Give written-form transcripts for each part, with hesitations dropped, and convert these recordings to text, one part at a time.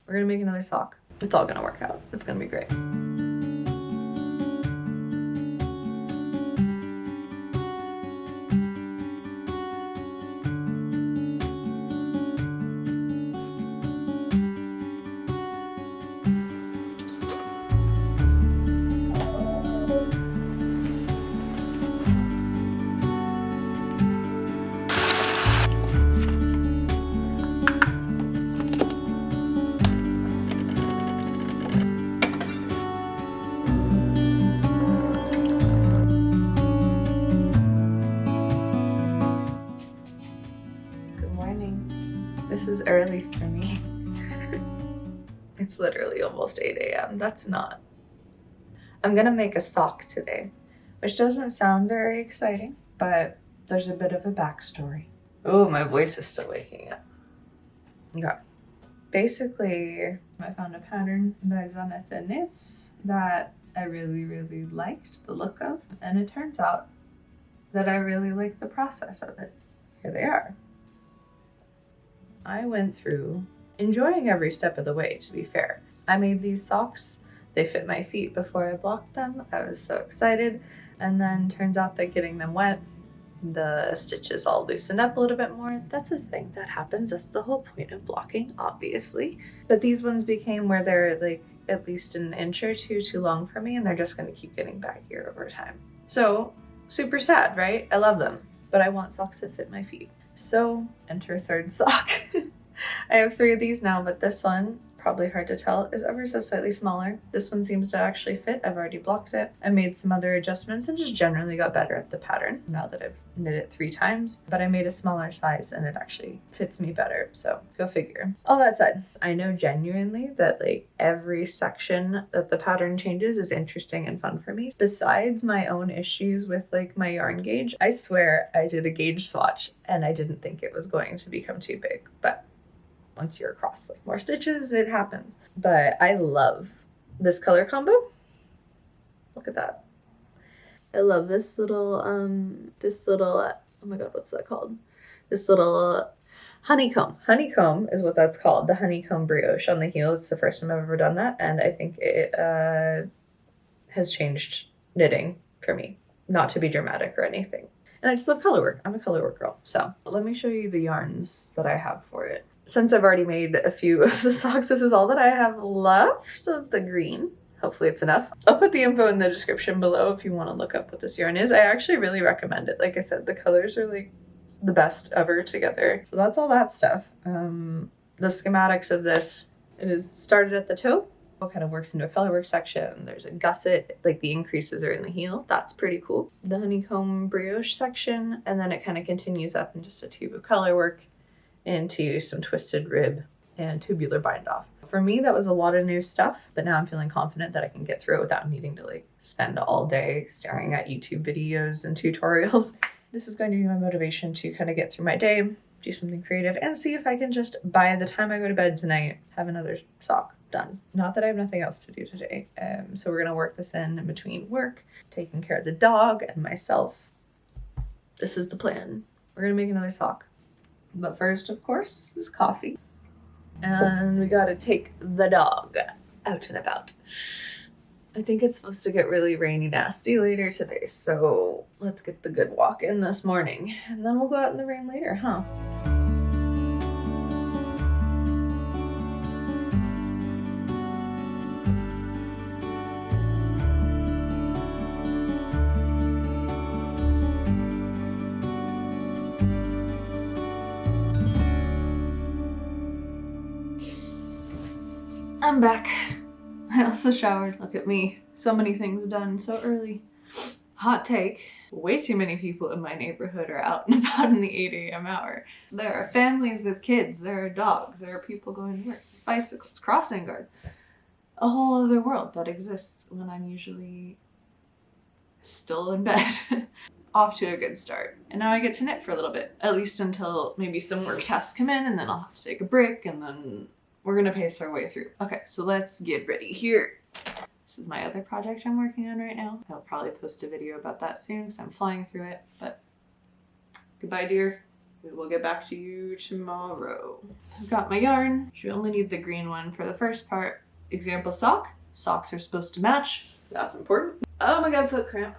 We're gonna make another sock. It's all gonna work out. It's gonna be great. This is early for me. It's literally almost 8 a.m. That's not. I'm gonna make a sock today, which doesn't sound very exciting, but there's a bit of a backstory. Oh, my voice is still waking up. Okay. Basically, I found a pattern by Zanete Knits that I really, really liked the look of, and it turns out that I really like the process of it. Here they are. I went through enjoying every step of the way, to be fair. I made these socks. They fit my feet before I blocked them. I was so excited. And then turns out that getting them wet, the stitches all loosened up a little bit more. That's a thing that happens. That's the whole point of blocking, obviously. But these ones became where they're like at least an inch or two too long for me, and they're just gonna keep getting baggier over time. So super sad, right? I love them, but I want socks that fit my feet. So enter third sock. I have 3 of these now, but this one, probably hard to tell, is ever so slightly smaller. This one seems to actually fit. I've already blocked it. I made some other adjustments and just generally got better at the pattern now that I've knit it 3 times, but I made a smaller size and it actually fits me better. So go figure. All that said, I know genuinely that like every section that the pattern changes is interesting and fun for me. Besides my own issues with like my yarn gauge, I swear I did a gauge swatch and I didn't think it was going to become too big, but once you're across like more stitches, it happens. But I love this color combo. Look at that. I love this little, oh my God, what's that called? This little honeycomb. Honeycomb is what that's called. The honeycomb brioche on the heel. It's the first time I've ever done that. And I think it has changed knitting for me. Not to be dramatic or anything. And I just love color work. I'm a color work girl. So let me show you the yarns that I have for it. Since I've already made a few of the socks, this is all that I have left of the green. Hopefully it's enough. I'll put the info in the description below if you want to look up what this yarn is. I actually really recommend it. Like I said, the colors are like the best ever together. So that's all that stuff. The schematics of this, it is started at the toe. It kind of works into a colorwork section. There's a gusset, like the increases are in the heel. That's pretty cool. The honeycomb brioche section, and then it kind of continues up in just a tube of colorwork into some twisted rib and tubular bind off. For me, that was a lot of new stuff, but now I'm feeling confident that I can get through it without needing to like spend all day staring at YouTube videos and tutorials. This is going to be my motivation to kind of get through my day, do something creative, and see if I can just, by the time I go to bed tonight, have another sock done. Not that I have nothing else to do today. So we're gonna work this in between work, taking care of the dog and myself. This is the plan. We're gonna make another sock. But first, of course, is coffee. And we gotta take the dog out and about. I think it's supposed to get really rainy nasty later today, so let's get the good walk in this morning. And then we'll go out in the rain later, huh? I'm back. I also showered. Look at me. So many things done so early. Hot take. Way too many people in my neighborhood are out and about in the 8 a.m. hour. There are families with kids. There are dogs. There are people going to work. Bicycles. Crossing guards. A whole other world that exists when I'm usually still in bed. Off to a good start. And now I get to knit for a little bit. At least until maybe some work tasks come in, and then I'll have to take a break, and then we're gonna pace our way through. Okay, so let's get ready here. This is my other project I'm working on right now. I'll probably post a video about that soon because I'm flying through it, but goodbye, dear. we will get back to you tomorrow. I've got my yarn. You only need the green one for the first part. Example sock. Socks are supposed to match. That's important. Oh my god, foot cramp.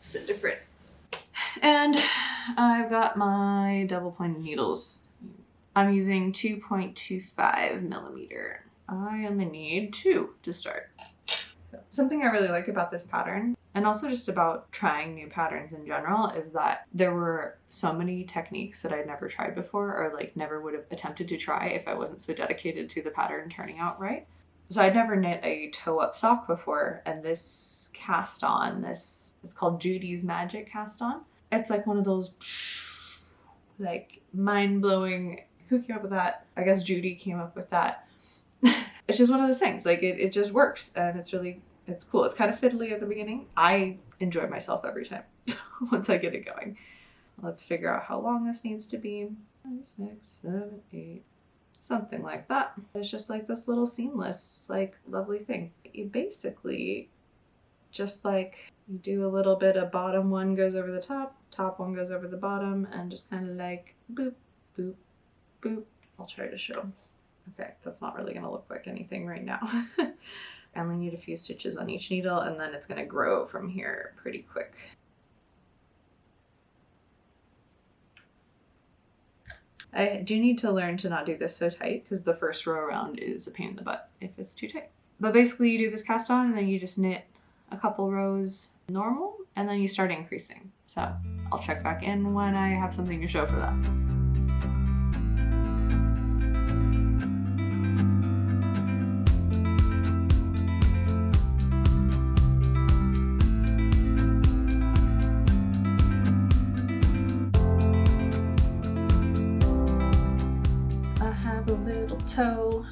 So different. And I've got my double pointed needles. I'm using 2.25 millimeter. I only need 2 to start. Something I really like about this pattern, and also just about trying new patterns in general, is that there were so many techniques that I'd never tried before, or like never would have attempted to try if I wasn't so dedicated to the pattern turning out right. So I'd never knit a toe-up sock before, and this cast on, this is called Judy's Magic cast on. It's like one of those like mind-blowing, who came up with that? I guess Judy came up with that. It's just one of those things, like it just works, and it's cool. It's kind of fiddly at the beginning. I enjoy myself every time once I get it going. Let's figure out how long this needs to be. 5, 6, 7, 8. Something like that. It's just like this little seamless, like lovely thing. You basically just like you do a little bit of bottom one goes over the top, top one goes over the bottom, and just kind of like boop, boop, boop. I'll try to show. Okay, that's not really gonna look like anything right now. I only need a few stitches on each needle, and then it's gonna grow from here pretty quick. I do need to learn to not do this so tight because the first row around is a pain in the butt if it's too tight. But basically you do this cast on and then you just knit a couple rows normal and then you start increasing. So I'll check back in when I have something to show for that. So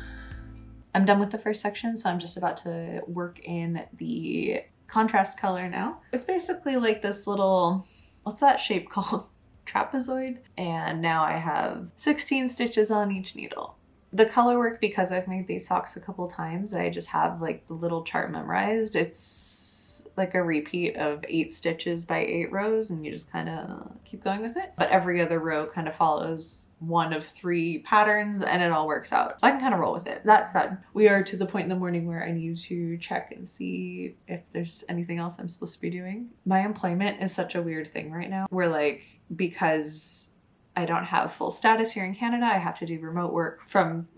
I'm done with the first section, so I'm just about to work in the contrast color now. It's basically like this little, what's that shape called? Trapezoid. And now I have 16 stitches on each needle. The color work, because I've made these socks a couple times, I just have like the little chart memorized. It's like a repeat of 8 stitches by 8 rows, and you just kind of keep going with it. But every other row kind of follows one of 3 patterns and it all works out. So I can kind of roll with it. That said, we are to the point in the morning where I need to check and see if there's anything else I'm supposed to be doing. My employment is such a weird thing right now. We're like, because I don't have full status here in Canada, I have to do remote work from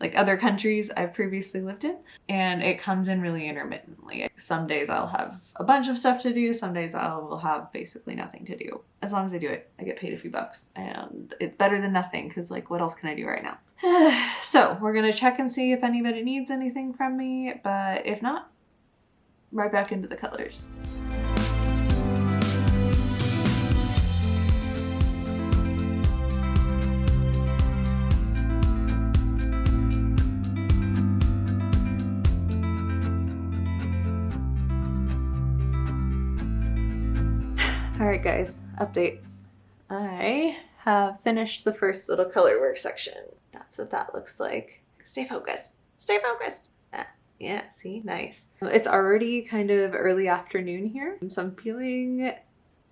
like other countries I've previously lived in, and it comes in really intermittently. Some days I'll have a bunch of stuff to do, some days I will have basically nothing to do. As long as I do it, I get paid a few bucks, and it's better than nothing because like what else can I do right now? So we're gonna check and see if anybody needs anything from me, but if not, right back into the colors. Alright guys, update. I have finished the first little color work section. That's what that looks like. Stay focused. Stay focused. Yeah, see? Nice. It's already kind of early afternoon here, so I'm feeling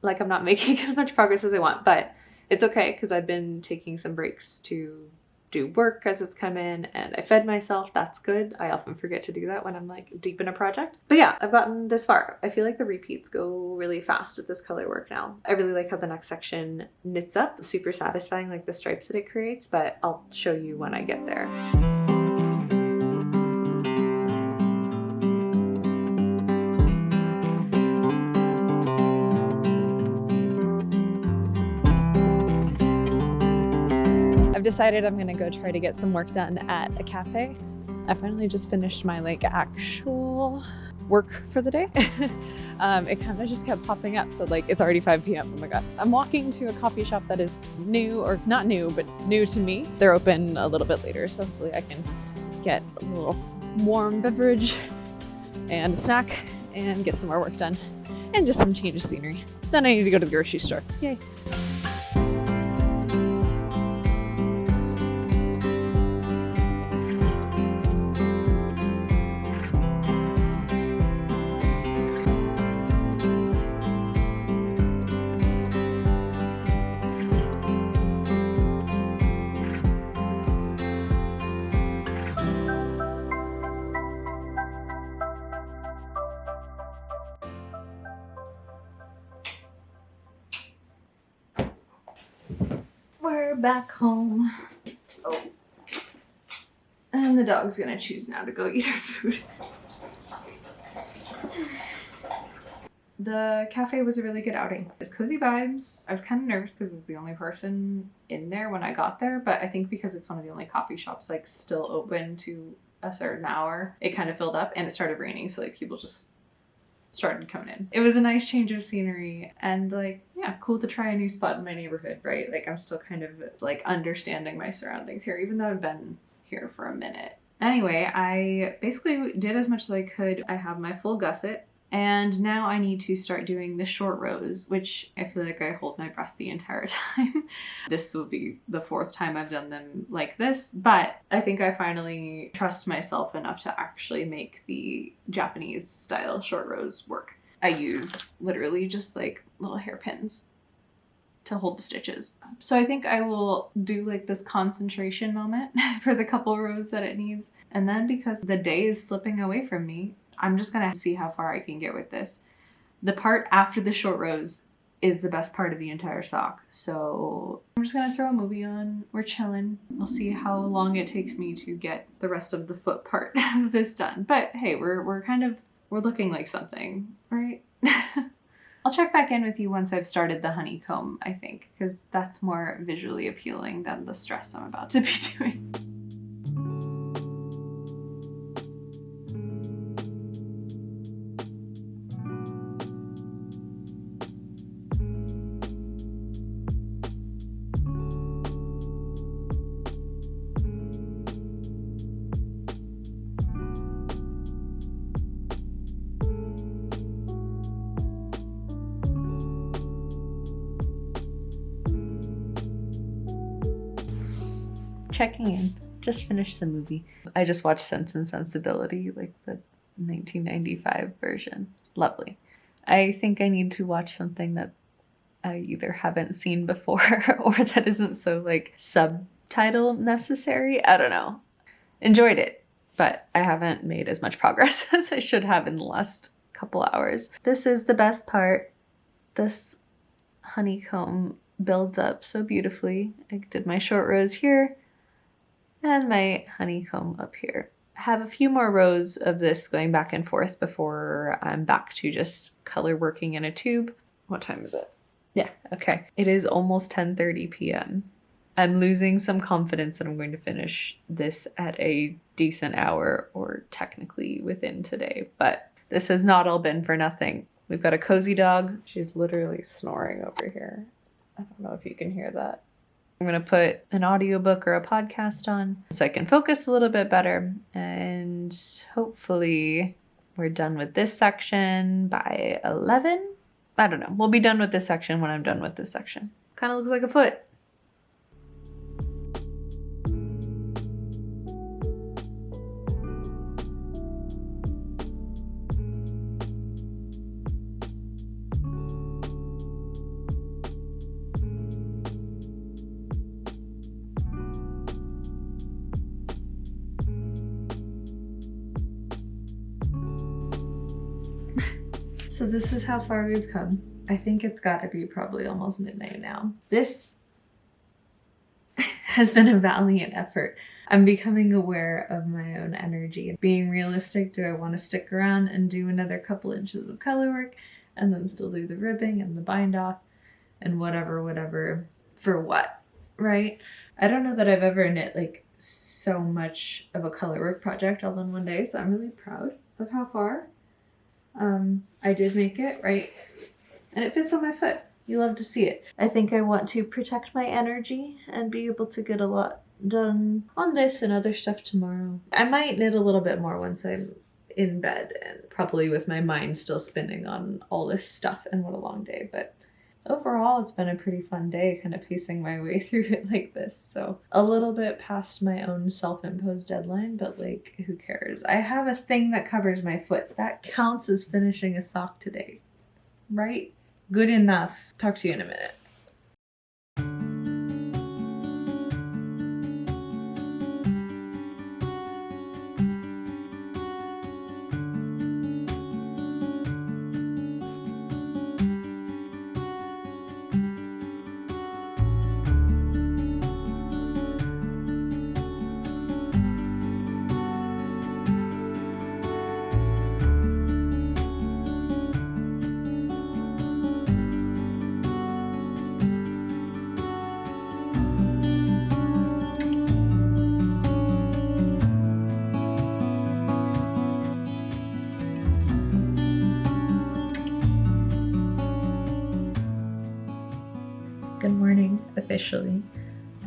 like I'm not making as much progress as I want, but it's okay because I've been taking some breaks to do work as it's come in, and I fed myself. That's good. I often forget to do that when I'm like deep in a project. But yeah, I've gotten this far. I feel like the repeats go really fast with this color work now. I really like how the next section knits up. Super satisfying, like the stripes that it creates, but I'll show you when I get there. Decided I'm gonna go try to get some work done at a cafe. I finally just finished my like actual work for the day. It kind of just kept popping up, so like it's already 5 p.m. Oh my god. I'm walking to a coffee shop that is new, or not new, but new to me. They're open a little bit later, so hopefully I can get a little warm beverage and a snack and get some more work done and just some change of scenery. Then I need to go to the grocery store. Yay. We're back home. Oh. And the dog's gonna choose now to go eat her food. The cafe was a really good outing. It was cozy vibes. I was kind of nervous because I was the only person in there when I got there, but I think because it's one of the only coffee shops like still open to a certain hour, it kind of filled up, and it started raining, so like people just started coming in. It was a nice change of scenery and like, yeah, cool to try a new spot in my neighborhood, right? Like I'm still kind of like understanding my surroundings here, even though I've been here for a minute. Anyway, I basically did as much as I could. I have my full gusset. And now I need to start doing the short rows, which I feel like I hold my breath the entire time. This will be the 4th time I've done them like this, but I think I finally trust myself enough to actually make the Japanese style short rows work. I use literally just like little hairpins to hold the stitches. So I think I will do like this concentration moment for the couple rows that it needs. And then because the day is slipping away from me, I'm just gonna see how far I can get with this. The part after the short rows is the best part of the entire sock. So I'm just gonna throw a movie on. We're chilling. We'll see how long it takes me to get the rest of the foot part of this done. But hey, we're looking like something, right? I'll check back in with you once I've started the honeycomb, I think, because that's more visually appealing than the stress I'm about to be doing. Checking in. Just finished the movie. I just watched Sense and Sensibility, like the 1995 version. Lovely. I think I need to watch something that I either haven't seen before or that isn't so like subtitle necessary. I don't know. Enjoyed it, but I haven't made as much progress as I should have in the last couple hours. This is the best part. This honeycomb builds up so beautifully. I did my short rows here and my honeycomb up here. I have a few more rows of this going back and forth before I'm back to just color working in a tube. What time is it? Yeah, okay. It is almost 10:30 p.m. I'm losing some confidence that I'm going to finish this at a decent hour, or technically within today, but this has not all been for nothing. We've got a cozy dog. She's literally snoring over here. I don't know if you can hear that. I'm going to put an audiobook or a podcast on so I can focus a little bit better, and hopefully we're done with this section by 11. I don't know. We'll be done with this section when I'm done with this section. Kind of looks like a foot. So this is how far we've come. I think it's got to be probably almost midnight now. This has been a valiant effort. I'm becoming aware of my own energy. Being realistic, do I want to stick around and do another couple inches of color work and then still do the ribbing and the bind off and whatever for what, right? I don't know that I've ever knit like so much of a color work project all in one day, so I'm really proud of how far I did make it, right? And it fits on my foot. You love to see it. I think I want to protect my energy and be able to get a lot done on this and other stuff tomorrow. I might knit a little bit more once I'm in bed, and probably with my mind still spinning on all this stuff, and what a long day. But overall, it's been a pretty fun day, kind of pacing my way through it like this. So a little bit past my own self-imposed deadline, but like, who cares? I have a thing that covers my foot. That counts as finishing a sock today, right? Good enough. Talk to you in a minute. officially.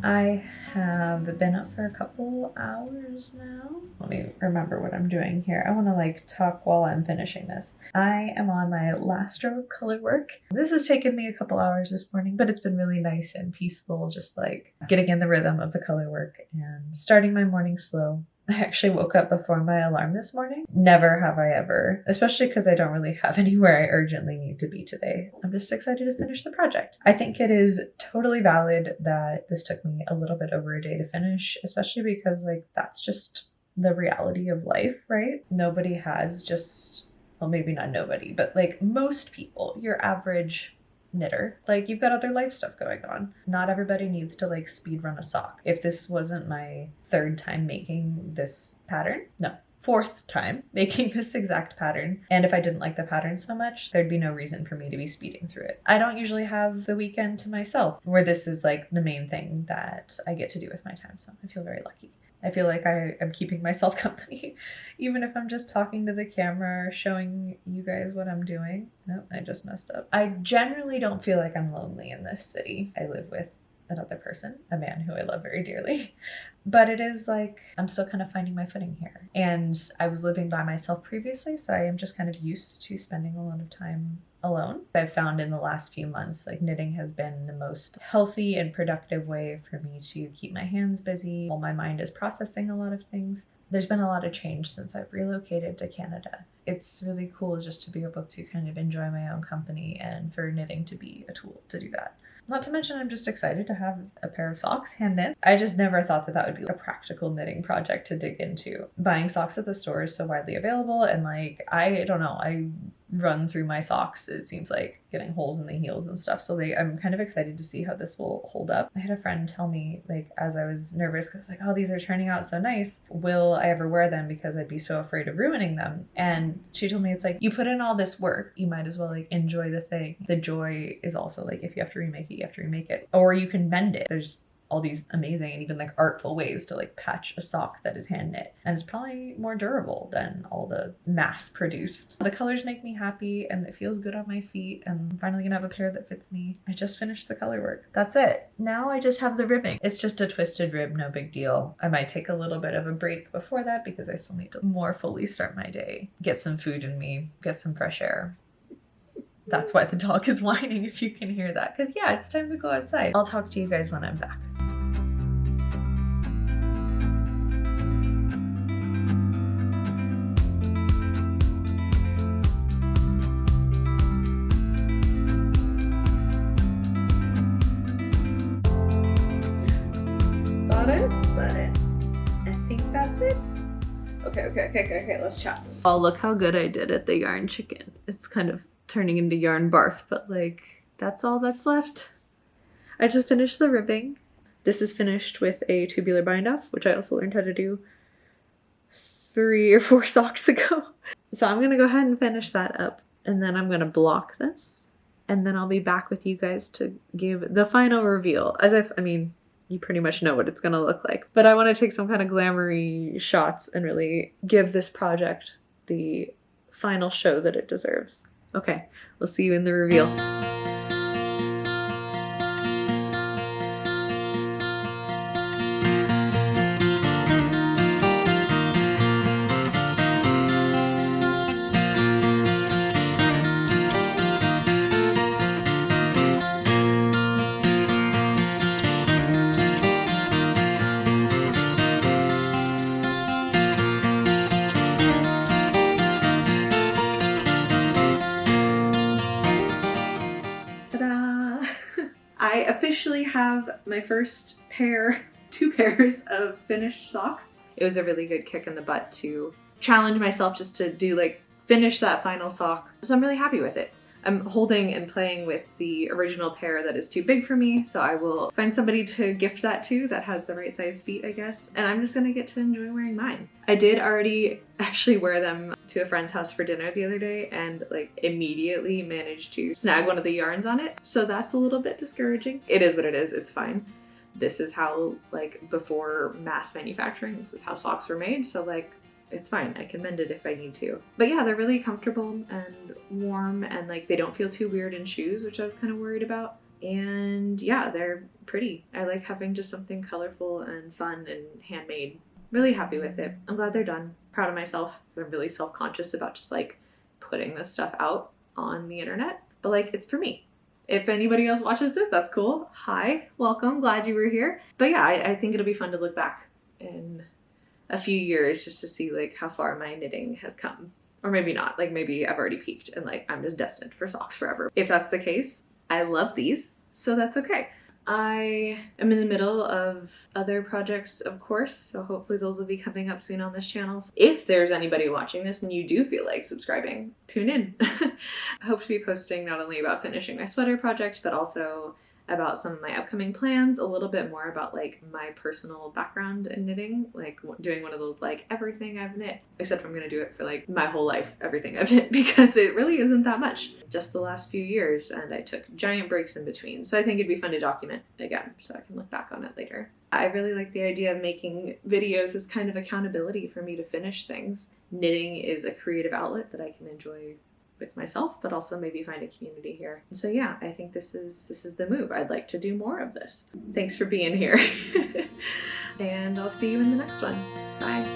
I have been up for a couple hours now. Let me remember what I'm doing here. I want to like talk while I'm finishing this. I am on my last row of color work. This has taken me a couple hours this morning, but it's been really nice and peaceful, just like getting in the rhythm of the color work and starting my morning slow. I actually woke up before my alarm this morning. Never have I ever, especially because I don't really have anywhere I urgently need to be today. I'm just excited to finish the project. I think it is totally valid that this took me a little bit over a day to finish, especially because like that's just the reality of life, right? Nobody has just, well, maybe not nobody, but like most people, your average knitter, like you've got other life stuff going on. Not everybody needs to like speed run a sock. If this wasn't my third time making this pattern, no, fourth time making this exact pattern, and if I didn't like the pattern so much, there'd be no reason for me to be speeding through it. I don't usually have the weekend to myself where this is like the main thing that I get to do with my time, so I feel very lucky. I feel like I am keeping myself company, even if I'm just talking to the camera or showing you guys what I'm doing. No, I just messed up. I generally don't feel like I'm lonely in this city. I live with another person, a man who I love very dearly. But it is like, I'm still kind of finding my footing here. And I was living by myself previously, so I am just kind of used to spending a lot of time alone. I've found in the last few months, like knitting has been the most healthy and productive way for me to keep my hands busy while my mind is processing a lot of things. There's been a lot of change since I've relocated to Canada. It's really cool just to be able to kind of enjoy my own company and for knitting to be a tool to do that. Not to mention, I'm just excited to have a pair of socks hand knit. I just never thought that that would be a practical knitting project to dig into. Buying socks at the store is so widely available, and like, I don't know, I run through my socks, it seems like, getting holes in the heels and stuff. So I'm kind of excited to see how this will hold up. I had a friend tell me, like, as I was nervous, because like, oh, these are turning out so nice, will I ever wear them because I'd be so afraid of ruining them? And she told me, it's like, you put in all this work, you might as well like enjoy the thing. The joy is also like, if you have to remake it, you have to remake it, or you can mend it. There's all these amazing and even like artful ways to like patch a sock that is hand knit, and it's probably more durable than all the mass produced. The colors make me happy and it feels good on my feet, and I'm finally gonna have a pair that fits me. I just finished the color work. That's it. Now I just have the ribbing. It's just a twisted rib, no big deal. I might take a little bit of a break before that because I still need to more fully start my day, get some food in me, get some fresh air. That's why the dog is whining, if you can hear that, because yeah, it's time to go outside. I'll talk to you guys when I'm back. Is that it? I think that's it. Okay, let's chat. Oh, look how good I did at the yarn chicken. It's kind of turning into yarn barf, but like, that's all that's left. I just finished the ribbing. This is finished with a tubular bind off, which I also learned how to do 3 or 4 socks ago. So I'm gonna go ahead and finish that up, and then I'm gonna block this, and then I'll be back with you guys to give the final reveal. I mean, you pretty much know what it's gonna look like, but I want to take some kind of glamoury shots and really give this project the final show that it deserves. Okay, we'll see you in the reveal. I officially have my first pair, 2 pairs of finished socks. It was a really good kick in the butt to challenge myself just to do like finish that final sock. So I'm really happy with it. I'm holding and playing with the original pair that is too big for me, so I will find somebody to gift that to that has the right size feet, I guess, and I'm just gonna get to enjoy wearing mine. I did already actually wear them to a friend's house for dinner the other day and like immediately managed to snag one of the yarns on it, so that's a little bit discouraging. It is what it is, it's fine. This is how, like, before mass manufacturing, this is how socks were made, so like, it's fine. I can mend it if I need to. But yeah, they're really comfortable and warm, and like they don't feel too weird in shoes, which I was kind of worried about. And yeah, they're pretty. I like having just something colorful and fun and handmade. Really happy with it. I'm glad they're done. Proud of myself. I'm really self-conscious about just like putting this stuff out on the internet, but like it's for me. If anybody else watches this, that's cool. Hi, welcome, glad you were here. But yeah, I think it'll be fun to look back in a few years just to see like how far my knitting has come. Or maybe not, like maybe I've already peaked and like I'm just destined for socks forever. If that's the case, I love these, so that's okay. I am in the middle of other projects, of course, so hopefully those will be coming up soon on this channel. If there's anybody watching this and you do feel like subscribing, tune in. I hope to be posting not only about finishing my sweater project, but also about some of my upcoming plans, a little bit more about like my personal background in knitting, like doing one of those like everything I've knit, except I'm gonna do it for like my whole life, everything I've knit, because it really isn't that much, just the last few years, and I took giant breaks in between. So I think it'd be fun to document again, so I can look back on it later. I really like the idea of making videos as kind of accountability for me to finish things. Knitting is a creative outlet that I can enjoy with myself, but also maybe find a community here. So yeah, I think this is the move. I'd like to do more of this. Thanks for being here. And I'll see you in the next one. Bye.